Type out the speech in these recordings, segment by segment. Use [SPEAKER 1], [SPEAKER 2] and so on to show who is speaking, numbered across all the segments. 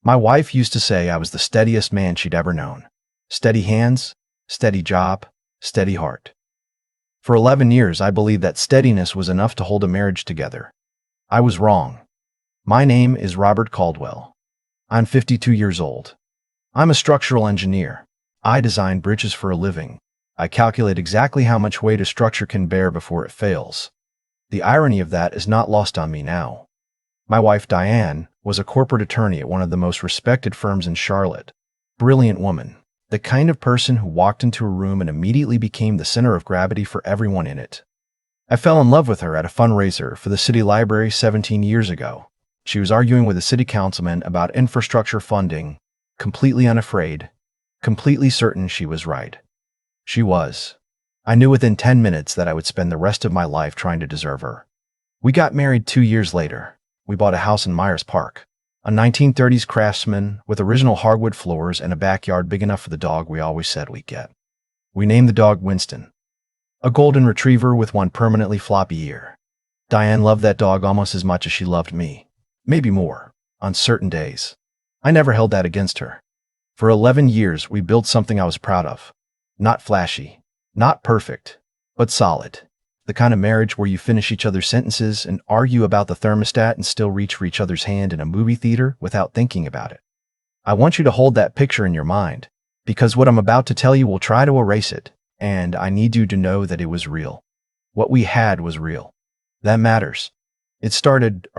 [SPEAKER 1] My wife used to say I was the steadiest man she'd ever known. Steady hands, steady job, steady heart. For 11 years, I believed that steadiness was enough to hold a marriage together. I was wrong. My name is Robert Caldwell. I'm 52 years old. I'm a structural engineer. I design bridges for a living. I calculate exactly how much weight a structure can bear before it fails. The irony of that is not lost on me now. My wife, Diane, was a corporate attorney at one of the most respected firms in Charlotte. Brilliant woman. The kind of person who walked into a room and immediately became the center of gravity for everyone in it. I fell in love with her at a fundraiser for the city library 17 years ago. She was arguing with a city councilman about infrastructure funding, completely unafraid, completely certain she was right. She was. I knew within 10 minutes that I would spend the rest of my life trying to deserve her. We got married 2 years later. We bought a house in Myers Park, a 1930s craftsman with original hardwood floors and a backyard big enough for the dog we always said we'd get. We named the dog Winston, a golden retriever with one permanently floppy ear. Diane loved that dog almost as much as she loved me, maybe more, on certain days. I never held that against her. For 11 years, we built something I was proud of. Not flashy, not perfect, but solid. The kind of marriage where you finish each other's sentences and argue about the thermostat and still reach for each other's hand in a movie theater without thinking about it. I want you to hold that picture in your mind, because what I'm about to tell you will try to erase it, and I need you to know that it was real. What we had was real. That matters. I started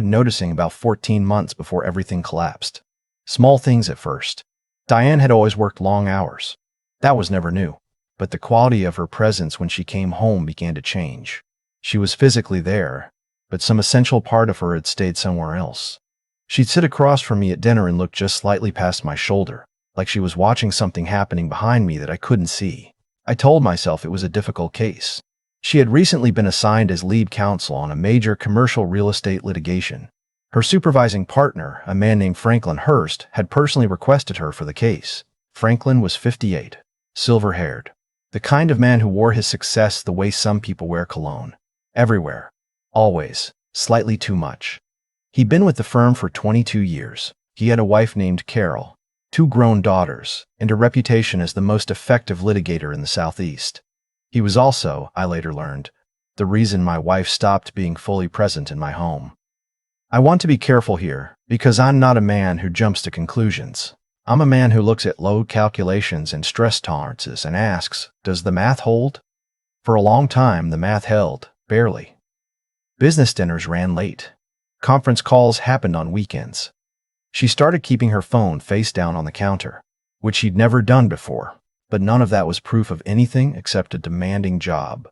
[SPEAKER 1] noticing about 14 months before everything collapsed. Small things at first. Diane had always worked long hours. That was never new. But the quality of her presence when she came home began to change. She was physically there, but some essential part of her had stayed somewhere else. She'd sit across from me at dinner and look just slightly past my shoulder, like she was watching something happening behind me that I couldn't see. I told myself it was a difficult case. She had recently been assigned as lead counsel on a major commercial real estate litigation. Her supervising partner, a man named Franklin Hurst, had personally requested her for the case. Franklin was 58, silver-haired. The kind of man who wore his success the way some people wear cologne. Everywhere. Always. Slightly too much. He'd been with the firm for 22 years. He had a wife named Carol, 2 grown daughters, and a reputation as the most effective litigator in the Southeast. He was also, I later learned, the reason my wife stopped being fully present in my home. I want to be careful here, because I'm not a man who jumps to conclusions. I'm a man who looks at load calculations and stress tolerances and asks, does the math hold? For a long time, the math held, barely. Business dinners ran late. Conference calls happened on weekends. She started keeping her phone face down on the counter, which she'd never done before, but none of that was proof of anything except a demanding job.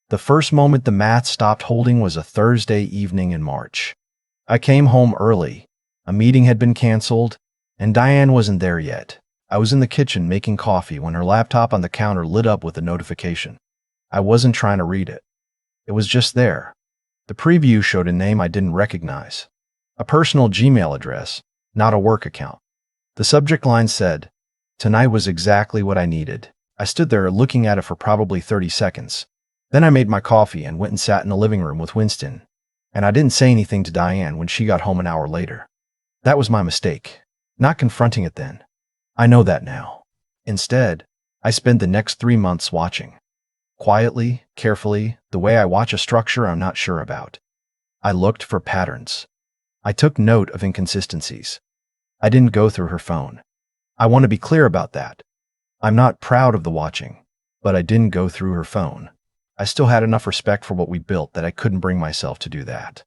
[SPEAKER 1] The first moment the math stopped holding was a Thursday evening in March. I came home early. A meeting had been canceled, and Diane wasn't there yet. I was in the kitchen making coffee when her laptop on the counter lit up with a notification. I wasn't trying to read it. It was just there. The preview showed a name I didn't recognize. A personal Gmail address, not a work account. The subject line said, "Tonight was exactly what I needed." I stood there looking at it for probably 30 seconds. Then I made my coffee and went and sat in the living room with Winston. And I didn't say anything to Diane when she got home an hour later. That was my mistake. Not confronting it then. I know that now. Instead, I spent the next 3 months watching. Quietly, carefully, the way I watch a structure I'm not sure about. I looked for patterns. I took note of inconsistencies. I didn't go through her phone. I want to be clear about that. I'm not proud of the watching, but I didn't go through her phone. I still had enough respect for what we built that I couldn't bring myself to do that.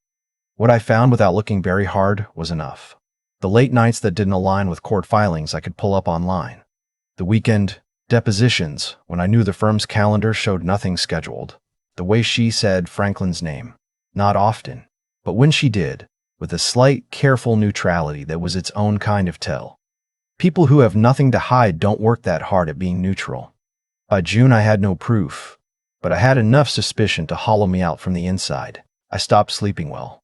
[SPEAKER 1] What I found without looking very hard was enough. The late nights that didn't align with court filings I could pull up online. The weekend depositions when I knew the firm's calendar showed nothing scheduled. The way she said Franklin's name. Not often, but when she did, with a slight, careful neutrality that was its own kind of tell. People who have nothing to hide don't work that hard at being neutral. By June I had no proof, but I had enough suspicion to hollow me out from the inside. I stopped sleeping well.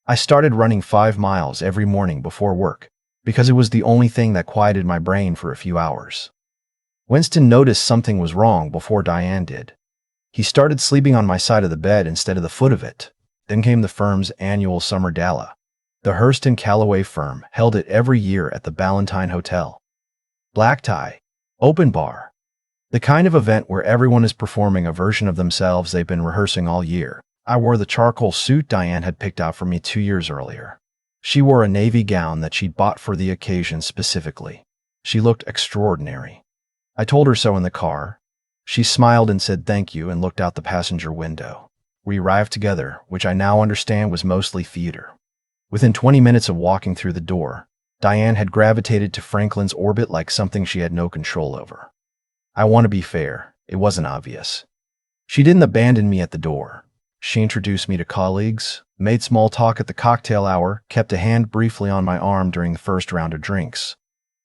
[SPEAKER 1] I started running 5 miles every morning before work, because it was the only thing that quieted my brain for a few hours. Winston noticed something was wrong before Diane did. He started sleeping on my side of the bed instead of the foot of it. Then came the firm's annual summer gala. The Hearst and Calloway firm held it every year at the Ballantine Hotel. Black tie, open bar. The kind of event where everyone is performing a version of themselves they've been rehearsing all year. I wore the charcoal suit Diane had picked out for me 2 years earlier. She wore a navy gown that she'd bought for the occasion specifically. She looked extraordinary. I told her so in the car. She smiled and said thank you and looked out the passenger window. We arrived together, which I now understand was mostly theater. Within 20 minutes of walking through the door, Diane had gravitated to Franklin's orbit like something she had no control over. I want to be fair, it wasn't obvious. She didn't abandon me at the door. She introduced me to colleagues, made small talk at the cocktail hour, kept a hand briefly on my arm during the first round of drinks.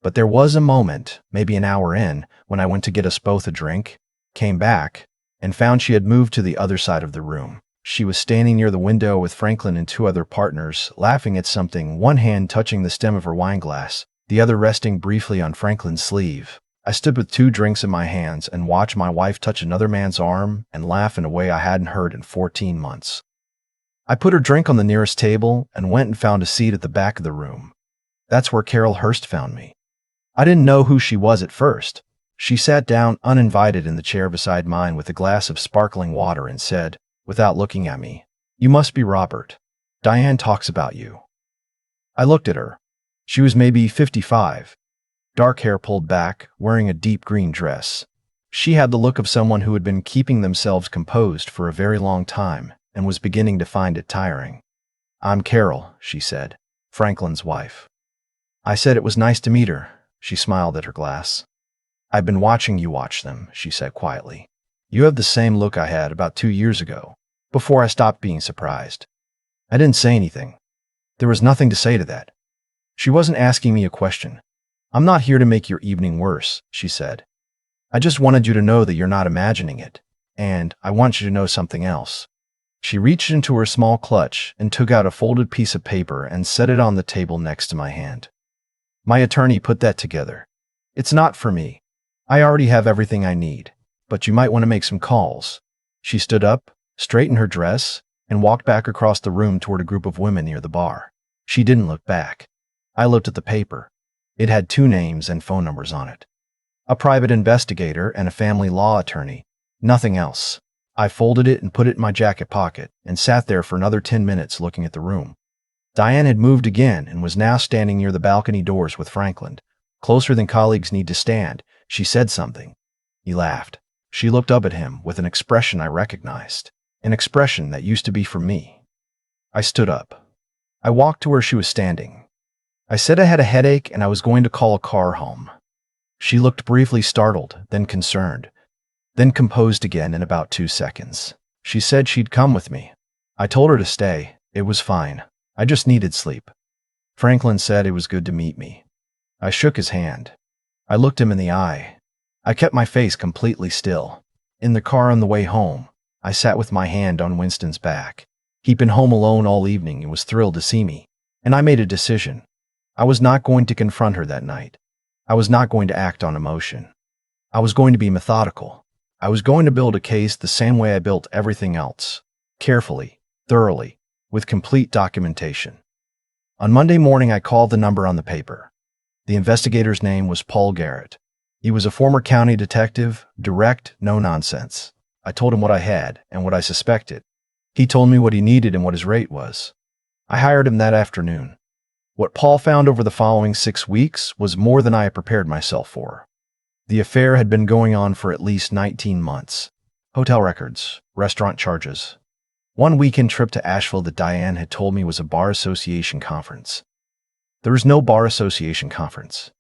[SPEAKER 1] But there was a moment, maybe an hour in, when I went to get us both a drink, came back, and found she had moved to the other side of the room. She was standing near the window with Franklin and 2 other partners, laughing at something, one hand touching the stem of her wine glass, the other resting briefly on Franklin's sleeve. I stood with 2 drinks in my hands and watched my wife touch another man's arm and laugh in a way I hadn't heard in 14 months. I put her drink on the nearest table and went and found a seat at the back of the room. That's where Carol Hearst found me. I didn't know who she was at first. She sat down uninvited in the chair beside mine with a glass of sparkling water and said, without looking at me, "You must be Robert. Diane talks about you." I looked at her. She was maybe 55. Dark hair pulled back, wearing a deep green dress. She had the look of someone who had been keeping themselves composed for a very long time and was beginning to find it tiring. "I'm Carol," she said, "Franklin's wife." I said it was nice to meet her. She smiled at her glass. "I've been watching you watch them," she said quietly. "You have the same look I had about 2 years ago, before I stopped being surprised." I didn't say anything. There was nothing to say to that. She wasn't asking me a question. "I'm not here to make your evening worse," she said. "I just wanted you to know that you're not imagining it, and I want you to know something else." She reached into her small clutch and took out a folded piece of paper and set it on the table next to my hand. "My attorney put that together. It's not for me. I already have everything I need, but you might want to make some calls." She stood up, straightened her dress, and walked back across the room toward a group of women near the bar. She didn't look back. I looked at the paper. It had 2 names and phone numbers on it. A private investigator and a family law attorney. Nothing else. I folded it and put it in my jacket pocket and sat there for another 10 minutes looking at the room. Diane had moved again and was now standing near the balcony doors with Franklin. Closer than colleagues need to stand. She said something. He laughed. She looked up at him with an expression I recognized. An expression that used to be for me. I stood up. I walked to where she was standing. I said I had a headache and I was going to call a car home. She looked briefly startled, then concerned, then composed again in about 2 seconds. She said she'd come with me. I told her to stay. It was fine. I just needed sleep. Franklin said it was good to meet me. I shook his hand. I looked him in the eye. I kept my face completely still. In the car on the way home, I sat with my hand on Winston's back. He'd been home alone all evening and was thrilled to see me, and I made a decision. I was not going to confront her that night. I was not going to act on emotion. I was going to be methodical. I was going to build a case the same way I built everything else. Carefully, thoroughly, with complete documentation. On Monday morning, I called the number on the paper. The investigator's name was Paul Garrett. He was a former county detective, direct, no nonsense. I told him what I had and what I suspected. He told me what he needed and what his rate was. I hired him that afternoon. What Paul found over the following 6 weeks was more than I had prepared myself for. The affair had been going on for at least 19 months. Hotel records, restaurant charges. One weekend trip to Asheville that Diane had told me was a bar association conference. There was no bar association conference.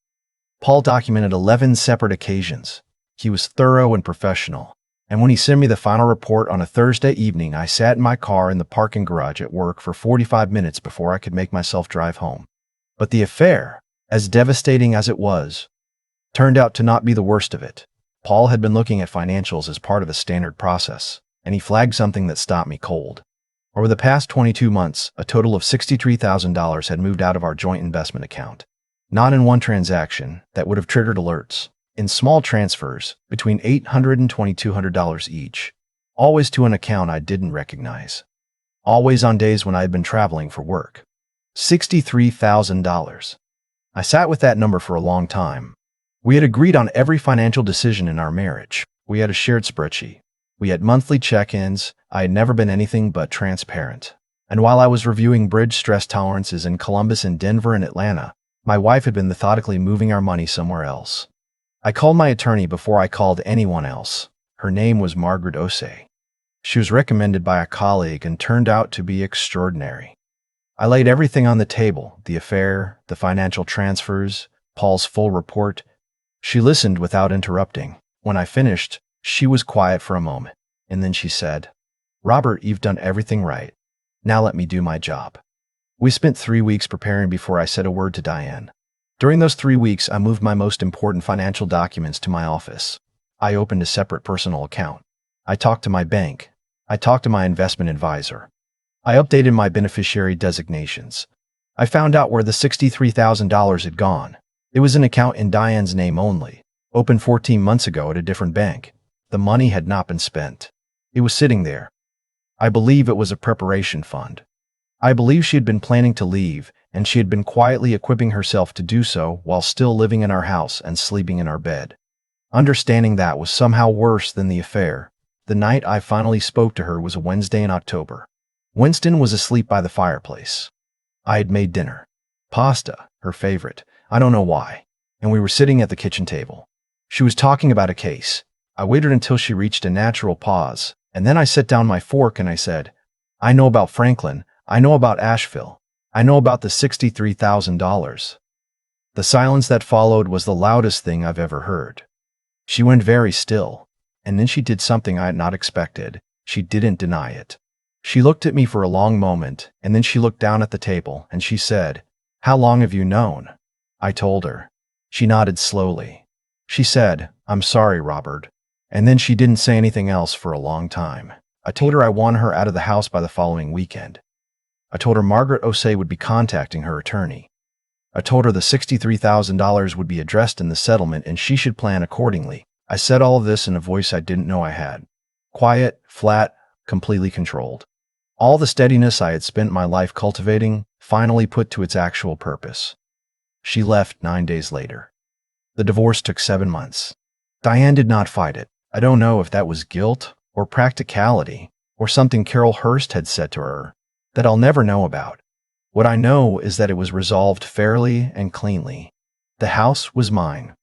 [SPEAKER 1] Paul documented 11 separate occasions. He was thorough and professional. And when he sent me the final report on a Thursday evening, I sat in my car in the parking garage at work for 45 minutes before I could make myself drive home. But the affair, as devastating as it was, turned out to not be the worst of it. Paul had been looking at financials as part of a standard process, and he flagged something that stopped me cold. Over the past 22 months, a total of $63,000 had moved out of our joint investment account. Not in one transaction that would have triggered alerts. In small transfers, between $800 and $2,200 each, always to an account I didn't recognize. Always on days when I had been traveling for work. $63,000. I sat with that number for a long time. We had agreed on every financial decision in our marriage. We had a shared spreadsheet. We had monthly check-ins. I had never been anything but transparent. And while I was reviewing bridge stress tolerances in Columbus and Denver and Atlanta, my wife had been methodically moving our money somewhere else. I called my attorney before I called anyone else. Her name was Margaret Osei. She was recommended by a colleague and turned out to be extraordinary. I laid everything on the table, the affair, the financial transfers, Paul's full report. She listened without interrupting. When I finished, she was quiet for a moment, and then she said, "Robert, you've done everything right. Now let me do my job." We spent 3 weeks preparing before I said a word to Diane. During those 3 weeks, I moved my most important financial documents to my office. I opened a separate personal account. I talked to my bank. I talked to my investment advisor. I updated my beneficiary designations. I found out where the $63,000 had gone. It was an account in Diane's name only, opened 14 months ago at a different bank. The money had not been spent. It was sitting there. I believe it was a preparation fund. I believe she had been planning to leave, and she had been quietly equipping herself to do so while still living in our house and sleeping in our bed. Understanding that was somehow worse than the affair. The night I finally spoke to her was a Wednesday in October. Winston was asleep by the fireplace. I had made dinner. Pasta, her favorite. I don't know why. And we were sitting at the kitchen table. She was talking about a case. I waited until she reached a natural pause, and then I set down my fork and I said, "I know about Franklin. I know about Asheville. I know about the $63,000. The silence that followed was the loudest thing I've ever heard. She went very still, and then she did something I had not expected. She didn't deny it. She looked at me for a long moment, and then she looked down at the table, and she said, "How long have you known?" I told her. She nodded slowly. She said, "I'm sorry, Robert." And then she didn't say anything else for a long time. I told her I wanted her out of the house by the following weekend. I told her Margaret Osei would be contacting her attorney. I told her the $63,000 would be addressed in the settlement and she should plan accordingly. I said all of this in a voice I didn't know I had. Quiet, flat, completely controlled. All the steadiness I had spent my life cultivating finally put to its actual purpose. She left 9 days later. The divorce took 7 months. Diane did not fight it. I don't know if that was guilt or practicality or something Carol Hurst had said to her that I'll never know about. What I know is that it was resolved fairly and cleanly. The house was mine.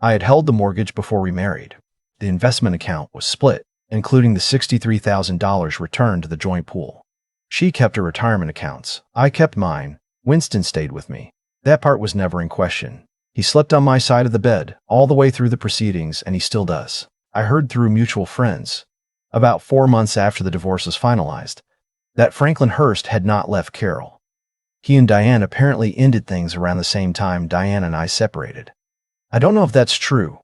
[SPEAKER 1] I had held the mortgage before we married. The investment account was split, including the $63,000 returned to the joint pool. She kept her retirement accounts. I kept mine. Winston stayed with me. That part was never in question. He slept on my side of the bed all the way through the proceedings, and he still does. I heard through mutual friends, about 4 months after the divorce was finalized, that Franklin Hurst had not left Carol. He and Diane apparently ended things around the same time Diane and I separated. I don't know if that's true.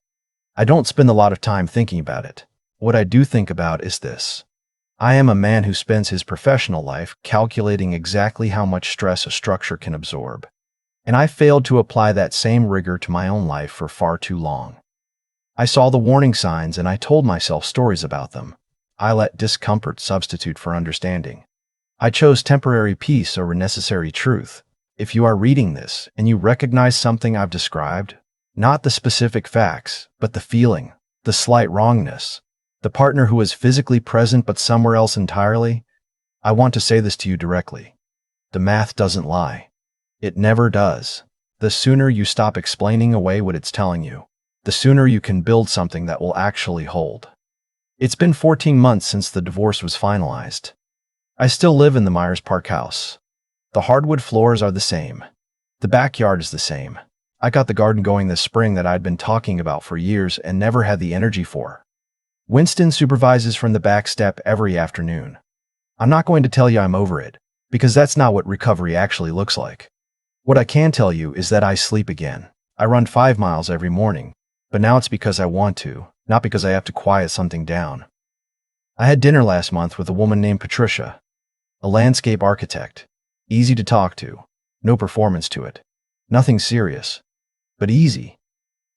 [SPEAKER 1] I don't spend a lot of time thinking about it. What I do think about is this. I am a man who spends his professional life calculating exactly how much stress a structure can absorb. And I failed to apply that same rigor to my own life for far too long. I saw the warning signs and I told myself stories about them. I let discomfort substitute for understanding. I chose temporary peace over necessary truth. If you are reading this and you recognize something I've described, not the specific facts, but the feeling, the slight wrongness, the partner who is physically present but somewhere else entirely, I want to say this to you directly. The math doesn't lie. It never does. The sooner you stop explaining away what it's telling you, the sooner you can build something that will actually hold. It's been 14 months since the divorce was finalized. I still live in the Myers Park house. The hardwood floors are the same. The backyard is the same. I got the garden going this spring that I'd been talking about for years and never had the energy for. Winston supervises from the back step every afternoon. I'm not going to tell you I'm over it, because that's not what recovery actually looks like. What I can tell you is that I sleep again. I run 5 miles every morning, but now it's because I want to, not because I have to quiet something down. I had dinner last month with a woman named Patricia, a landscape architect. Easy to talk to, no performance to it. Nothing serious, but easy.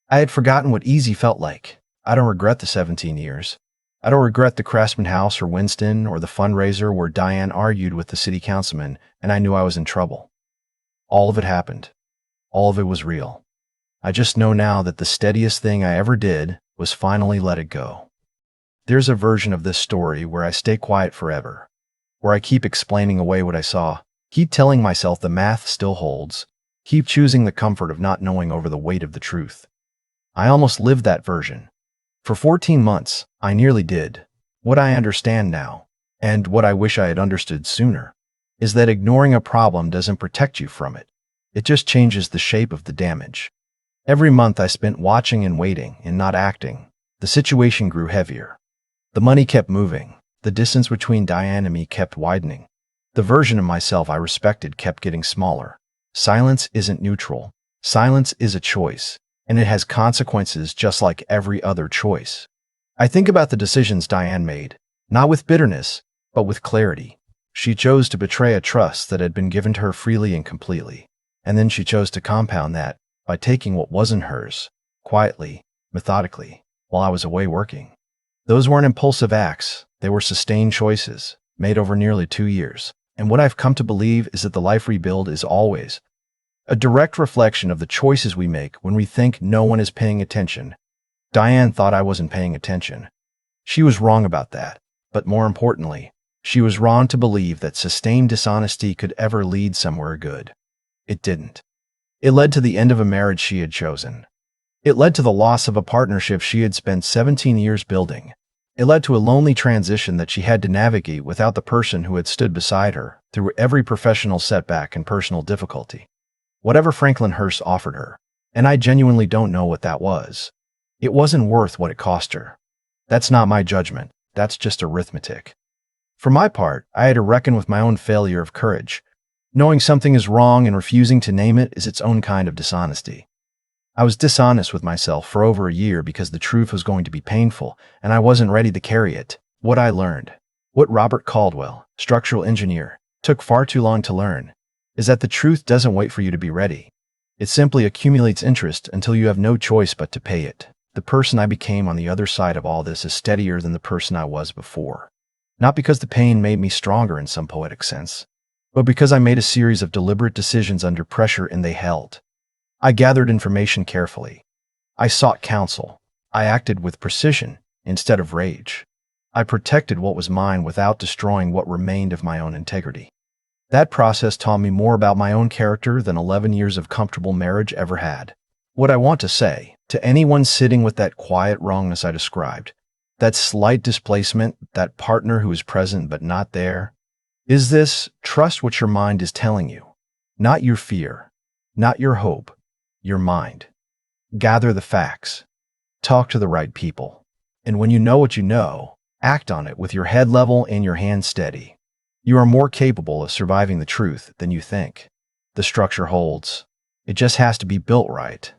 [SPEAKER 1] I had forgotten what easy felt like. I don't regret the 17 years. I don't regret the Craftsman House or Winston or the fundraiser where Diane argued with the city councilman and I knew I was in trouble. All of it happened. All of it was real. I just know now that the steadiest thing I ever did was finally let it go. There's a version of this story where I stay quiet forever, where I keep explaining away what I saw, keep telling myself the math still holds, keep choosing the comfort of not knowing over the weight of the truth. I almost lived that version. For 14 months, I nearly did. What I understand now, and what I wish I had understood sooner, is that ignoring a problem doesn't protect you from it. It just changes the shape of the damage. Every month I spent watching and waiting and not acting. The situation grew heavier. The money kept moving. The distance between Diane and me kept widening. The version of myself I respected kept getting smaller. Silence isn't neutral. Silence is a choice, and it has consequences just like every other choice. I think about the decisions Diane made, not with bitterness, but with clarity. She chose to betray a trust that had been given to her freely and completely, and then she chose to compound that by taking what wasn't hers, quietly, methodically, while I was away working. Those weren't impulsive acts, they were sustained choices, made over nearly 2 years. And what I've come to believe is that the life we build is always a direct reflection of the choices we make when we think no one is paying attention. Diane thought I wasn't paying attention. She was wrong about that, but more importantly, she was wrong to believe that sustained dishonesty could ever lead somewhere good. It didn't. It led to the end of a marriage she had chosen. It led to the loss of a partnership she had spent 17 years building. It led to a lonely transition that she had to navigate without the person who had stood beside her through every professional setback and personal difficulty. Whatever Franklin Hurst offered her, and I genuinely don't know what that was, it wasn't worth what it cost her. That's not my judgment, that's just arithmetic. For my part, I had to reckon with my own failure of courage. Knowing something is wrong and refusing to name it is its own kind of dishonesty. I was dishonest with myself for over a year because the truth was going to be painful, and I wasn't ready to carry it. What I learned, what Robert Caldwell, structural engineer, took far too long to learn, is that the truth doesn't wait for you to be ready. It simply accumulates interest until you have no choice but to pay it. The person I became on the other side of all this is steadier than the person I was before. Not because the pain made me stronger in some poetic sense, but because I made a series of deliberate decisions under pressure and they held. I gathered information carefully. I sought counsel. I acted with precision instead of rage. I protected what was mine without destroying what remained of my own integrity. That process taught me more about my own character than 11 years of comfortable marriage ever had. What I want to say, to anyone sitting with that quiet wrongness I described, that slight displacement, that partner who is present but not there, is this: trust what your mind is telling you. Not your fear, not your hope, your mind. Gather the facts. Talk to the right people. And when you know what you know, act on it with your head level and your hands steady. You are more capable of surviving the truth than you think. The structure holds. It just has to be built right.